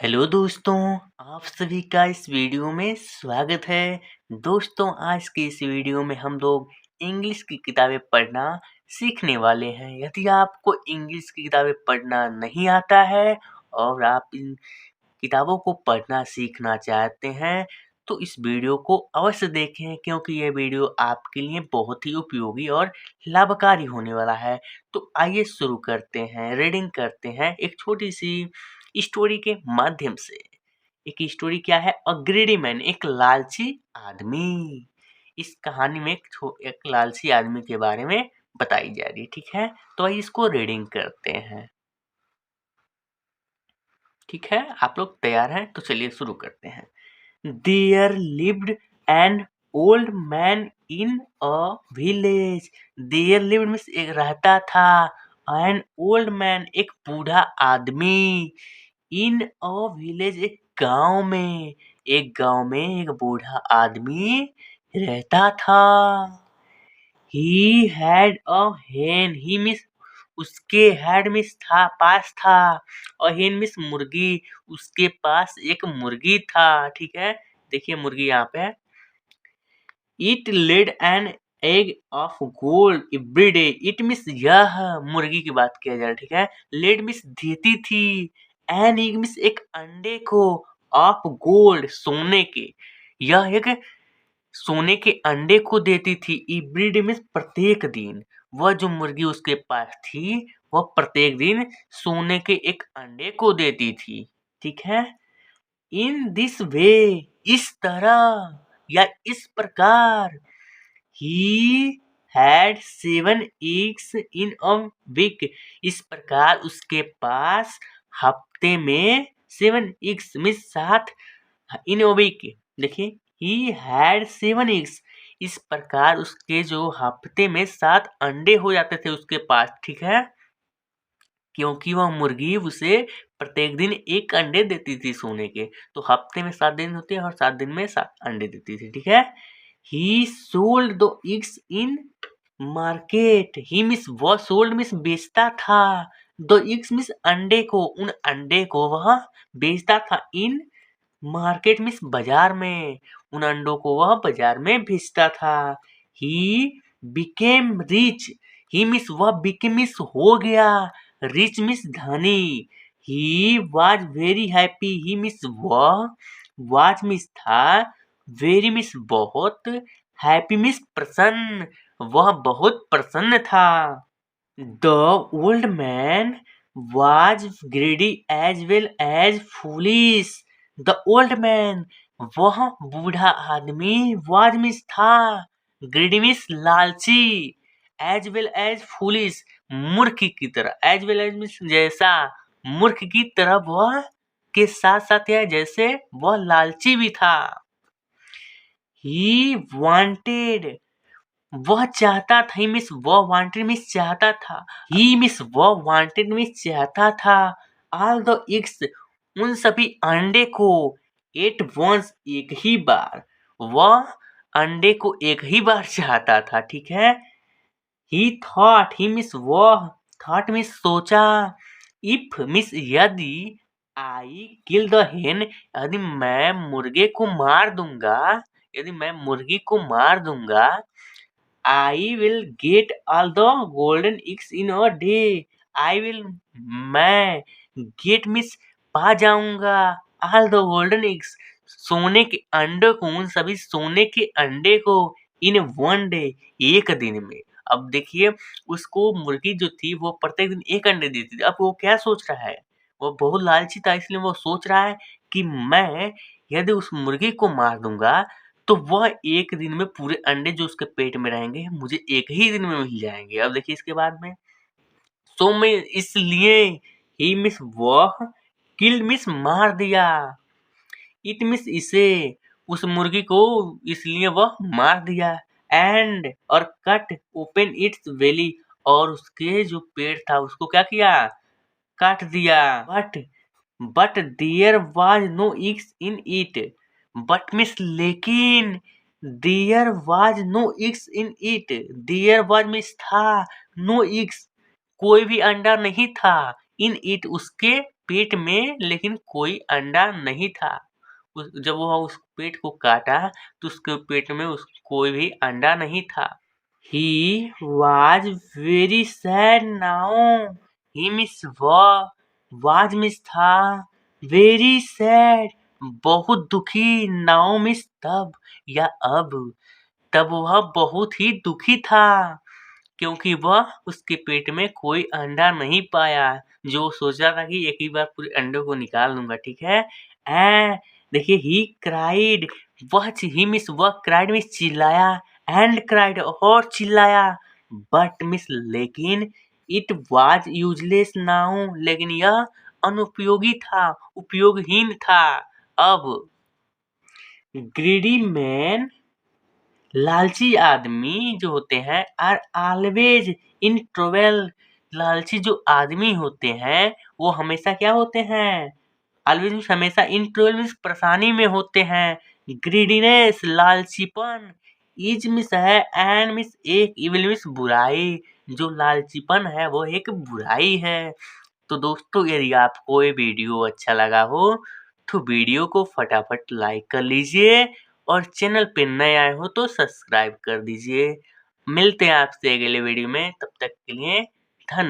Hello दोस्तों, आप सभी का इस वीडियो में स्वागत है। दोस्तों, आज की इस वीडियो में हम लोग इंग्लिश की किताबें पढ़ना सीखने वाले हैं। यदि आपको इंग्लिश की किताबें पढ़ना नहीं आता है और आप इन किताबों को पढ़ना सीखना चाहते हैं, तो इस वीडियो को अवश्य देखें क्योंकि यह वीडियो आपके लिए बहुत ही उपयोगी और लाभकारी होने वाला है। तो आइए शुरू करते हैं, रीडिंग करते हैं एक छोटी सी स्टोरी के माध्यम से। एक स्टोरी क्या है? अ ग्रीडी मैन, एक लालची आदमी। इस कहानी में एक लालची आदमी के बारे में बताई जा रही है, ठीक है? तो आइए इसको रीडिंग करते हैं। ठीक है, आप लोग तैयार हैं? तो चलिए शुरू करते हैं। There lived an old man in a village. There lived means एक रहता था, an old man एक बूढ़ा आदमी, in a village एक गांव में, एक बूढ़ा आदमी रहता था। He had a hen. He means उसके हेड में था, पास था, और hen means मुर्गी, उसके पास एक मुर्गी था। ठीक है, देखिए मुर्गी यहाँ पे है। It laid an egg of gold every day. It means यह मुर्गी की बात किया जा रहा है, ठीक है। Laid means देती थी, an egg means एक अंडे को, of gold सोने के, यह एक सोने के अंडे को देती थी। एवरी डे मीन्स प्रत्येक दिन। वह जो मुर्गी उसके पास थी, वह प्रत्येक दिन सोने के एक अंडे को देती थी। ठीक है। इन दिस वे, इस तरह या इस प्रकार, he had 7 eggs in a week. इस प्रकार उसके पास हफ्ते में 7 एग्स में 7 इन अ वीक। देखिए, ही हैड 7 एग्स। इस प्रकार उसके जो हफ्ते में 7 अंडे हो जाते थे उसके पास, ठीक है, क्योंकि वह मुर्गी उसे प्रत्येक दिन एक अंडे देती थी सोने के। तो हफ्ते में 7 दिन होते हैं और 7 दिन में 7 अंडे देती थी, ठीक है। ही sold the eggs in market. He miss वह सोल्ड मिस बेचता था, द एग्स मिस अंडे को, उन अंडे को वह बेचता था, इन मार्केट मीन्स बाजार में, उन अंडों को वह बाजार में बेचता था। He became rich. He miss वह बिकेम मिस हो गया, रिच मिस धनी। He was very happy. He miss वह, वाज मिस था, वेरी मिस बहुत, हैप्पी मिस प्रसन्न, वह बहुत प्रसन्न था। The old man was greedy as well as foolish. The old man, वह बूढ़ा आदमी, was miss था, greedy miss लालची, as well as foolish मूर्ख की तरह, as well as means जैसा, मूर्ख की तरह वह के साथ साथ या जैसे वह लालची भी था। He wanted, वह चाहता था, मिस वह वांटेड मिस चाहता था, ही मिस वह वांटेड मिस चाहता था, ऑल द एग्स उन सभी अंडे को, एट वंस एक ही बार, वह अंडे को एक ही बार चाहता था, ठीक है। ही थॉट, ही मिस वह, थॉट मिस सोचा, इफ मिस यदि, आई किल द हेन, यदि मैं मुर्गे को मार दूंगा, यदि मैं मुर्गी को मार दूंगा, I will get all the golden eggs in a day. I will, मैं get miss पा जाऊंगा, all the golden eggs सोने के अंडे को, उन सभी सोने के अंडे को, in one day एक दिन में। अब देखिए, उसको मुर्गी जो थी वो प्रत्येक दिन एक अंडे देती थी। अब वो क्या सोच रहा है, वो बहुत लालची था, इसलिए वो सोच रहा है कि मैं यदि उस मुर्गी को मार दूंगा तो वह एक दिन में पूरे अंडे जो उसके पेट में रहेंगे मुझे एक ही दिन में मिल जाएंगे। अब देखिए इसके बाद में, सो मैं इसलिए, ही मिस वह, किल मिस मार दिया, इट मिस इसे, उस मुर्गी को इसलिए वह मार दिया, एंड और कट ओपन इट्स बेली, और उसके जो पेट था उसको क्या किया, काट दिया। But there was no eggs in it, but miss लेकिन, there was no eggs in it, there was miss था, नो इक्स कोई भी अंडा नहीं था, इन इट उसके पेट में लेकिन कोई अंडा नहीं था। जब वह उस पेट को काटा तो उसके पेट में कोई भी अंडा नहीं था। He was very sad now. He was miss था very sad बहुत दुखी now miss तब या अब तब वह बहुत ही दुखी था क्योंकि वह उसके पेट में कोई अंडा नहीं पाया। जो सोचा था कि एक ही बार पूरे अंडों को निकाल लूंगा, ठीक है। देखिए ही क्राइड वह क्राइड मिस चिल्लाया एंड क्राइड और चिल्लाया बट मिस लेकिन इट वाज यूजलेस नाउ लेकिन यह अनुपयोगी था, उपयोगहीन था। अब ग्रीडी मैन लालची आदमी जो होते हैं आर ऑलवेज इन ट्रबल। लालची जो आदमी होते हैं वो हमेशा क्या होते हैं? ऑलवेज मीन्स हमेशा, इन ट्रबल मीन्स परेशानी में होते हैं। ग्रीडीनेस लालचीपन, इज मिस है एंड मिस एक, इविल मिस बुराई। जो लालचीपन है वो एक बुराई है। तो दोस्तों यदि आपको ये वीडियो अच्छा लगा हो तो वीडियो को फटाफट लाइक कर लीजिए और चैनल पे नए आए हो तो सब्सक्राइब कर दीजिए। मिलते हैं आपसे अगले वीडियो में, तब तक के लिए धन्यवाद।